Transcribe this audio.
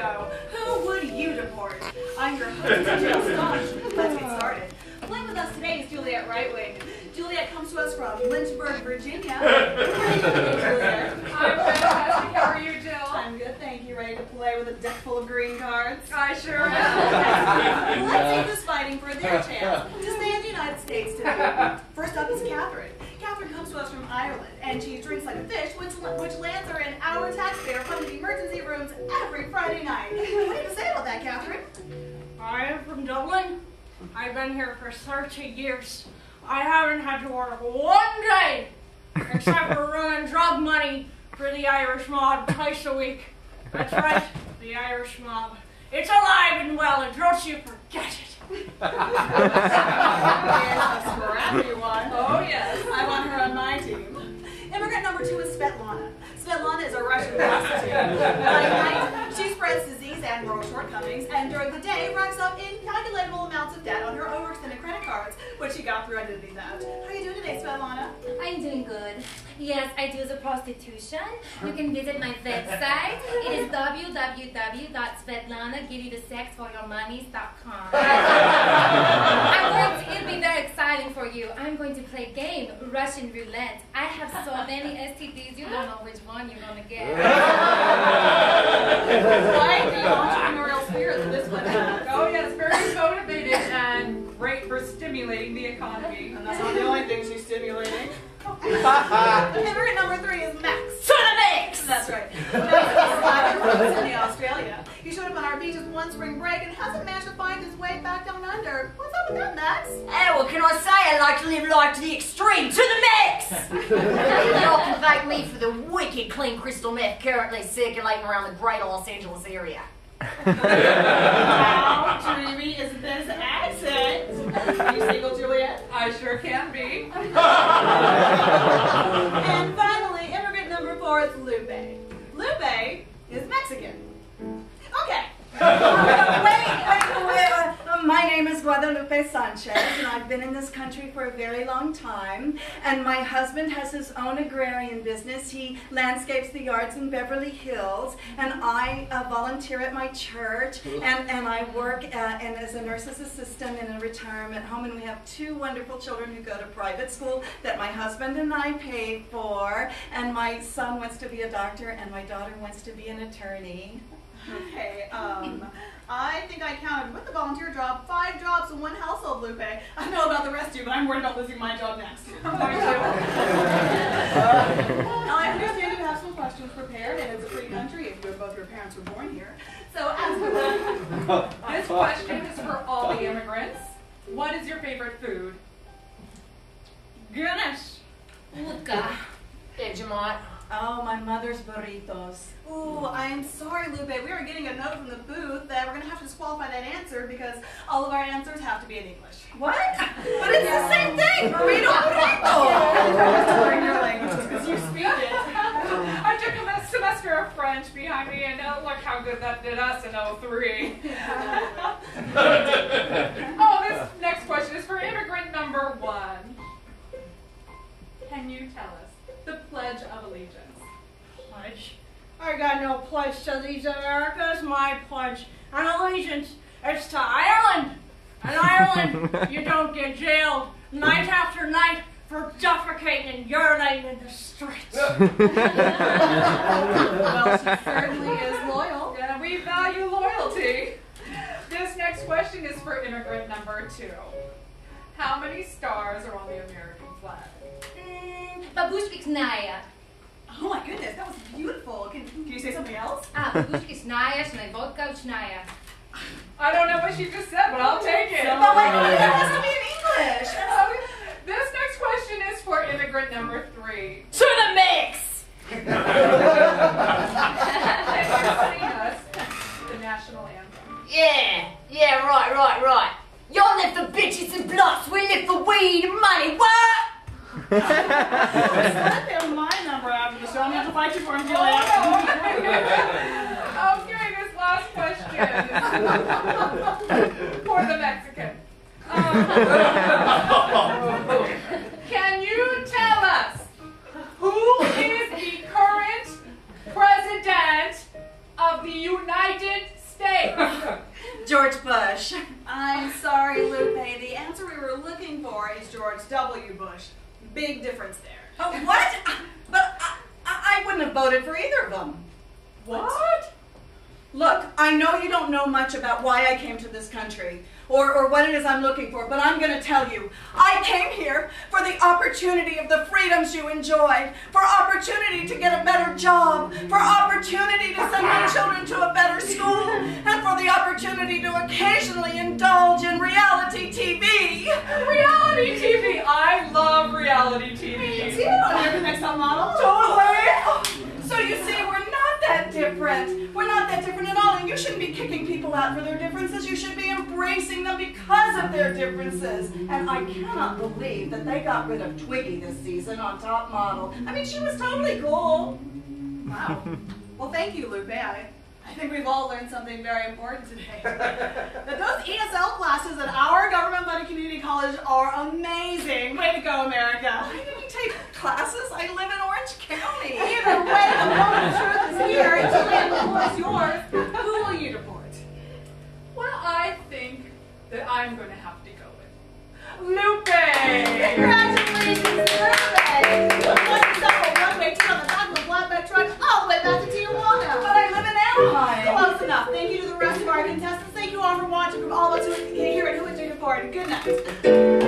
show, Who Would You Deport? I'm your host, Jill Scott. Let's get started. Playing with us today is Juliet Rightwing. Juliet comes to us from Lynchburg, Virginia. How are you doing, Juliet? I'm fantastic. How are you, Jill? I'm good, thank you. Ready to play with a deck full of green cards? I sure am. Let's see who's fighting for their chance to stay in the United States today. First up is Catherine. Catherine comes to us from Ireland, and she drinks like a fish, which lands her in our taxpayer-funded emergency rooms every Friday night. What do you have to say about that, Catherine? I am from Dublin. I've been here for 30 years. I haven't had to work one day except for running drug money for the Irish mob twice a week. That's right, the Irish mob. It's alive and well, and don't you forget it. Here's a scrappy one. Oh, yes. I want her on my team. Immigrant number 2 is Svetlana. Svetlana is a Russian prostitute. By night, she spreads disease and moral shortcomings, and during the day, racks up incalculable amounts of debt on her overextended credit cards, which she got through identity theft. How are you doing today, Svetlana? I'm doing good. Yes, I do the prostitution. You can visit my website. It is www.svetlanagiveyouthesexforyourmonies.com. It'll be very exciting for you. I'm going to play a game, Russian roulette. I have so many STDs, you don't know which one you're going to get. Quite the entrepreneurial spirit that this one has. Oh, yes, very motivated and great for stimulating the economy. And that's not the only thing she's stimulating. Immigrant number 3 is Max. To the mix! That's right. Max is from Sydney, Australia. He showed up on our beaches one spring break and hasn't managed to find his way back down under. What's up with that, Max? Hey, what can I say? I like to live life to the extreme, to the max! Y'all can thank me for the wicked clean crystal meth currently circulating around the greater Los Angeles area. How dreamy is this accent? Are you single, Juliet? I sure can be. And finally, immigrant number 4 is Lupe. Lupe is Mexican. Okay. Wait. My name is Guadalupe Sanchez, and I've been in this country for a very long time. And my husband has his own agrarian business. He landscapes the yards in Beverly Hills, and I volunteer at my church, and I work and as a nurse's assistant in a retirement home. And we have 2 wonderful children who go to private school that my husband and I pay for. And my son wants to be a doctor, and my daughter wants to be an attorney. Okay, I think I counted with the volunteer job 5 jobs in one household, Lupe. I know about the rest of you, but I'm worried about losing my job next. Now, I understand you have some questions prepared, and it's a free country if both your parents were born here. So ask me. This question is for all the immigrants. What is your favorite food? Goodness. Udka. Vegemite. Oh, my mother's burritos. Ooh, I'm sorry, Lupe. We are getting a note from the booth that we're going to have to disqualify that answer because all of our answers have to be in English. What? But it's the same thing. Burrito, burrito. You have to learn your language because you speak it. I took a semester of French behind me, and look how good that did us in 03. Oh, this next question is for immigrant number 1. Can you tell us the Pledge of Allegiance? Pledge? I got no pledge to these Americas. My pledge and allegiance is to Ireland. And Ireland, you don't get jailed night after night for defecating and urinating in the streets. Well, she certainly is loyal. Yeah, we value loyalty. This next question is for immigrant number 2. How many stars are on the American flag? Babushkisnaya. Oh my goodness, that was beautiful. Can you say something else? Babushkisnaya, Vodka Uchnaya. I don't know what she just said, but I'll take it. But wait, that has to be in English. This next question is for immigrant number 3. To the mix! And you're singing us the national anthem. Yeah, right. Y'all live for bitches and blocks, we live for weed and money, what? Let them my number after the show. I'm going to fight you for him, Juliet. Okay, this last question for the Mexican. Can you tell us who is the current president of the United George Bush. I'm sorry, Lupe. The answer we were looking for is George W. Bush. Big difference there. Oh, what? But I wouldn't have voted for either of them. What? Look, I know you don't know much about why I came to this country or what it is I'm looking for, but I'm going to tell you. I came here for the opportunity of the freedoms you enjoy, for opportunity to get a better job, for opportunity to send my children to a better school, and for the opportunity to occasionally indulge in reality TV. Reality TV! I love reality TV. See it on your next top model? Totally. So you see, we're not that different. We're not that different at all, and you shouldn't be kicking people out for their differences. You should be embracing them because of their differences. And I cannot believe that they got rid of Twiggy this season on Top Model. I mean, she was totally cool. Wow. Well, thank you, Lupe. I think we've all learned something very important today. That those ESL classes at our government-funded community college are amazing. Way to go, America. I didn't take classes. I live in Orange County. Either way, the moment of truth is here, and Julian, the floor is yours. Who will you deport? Well, I think that I'm going to have to go with Lupe. Congratulations, Lupe. What's yourself a one-way ticket on the back of a flatbed truck all the way back to Tijuana? But I live in Anaheim. Close enough. Thank you to the rest of our contestants. Thank you all for watching. From all of us here at Who Would You Deport. Good night.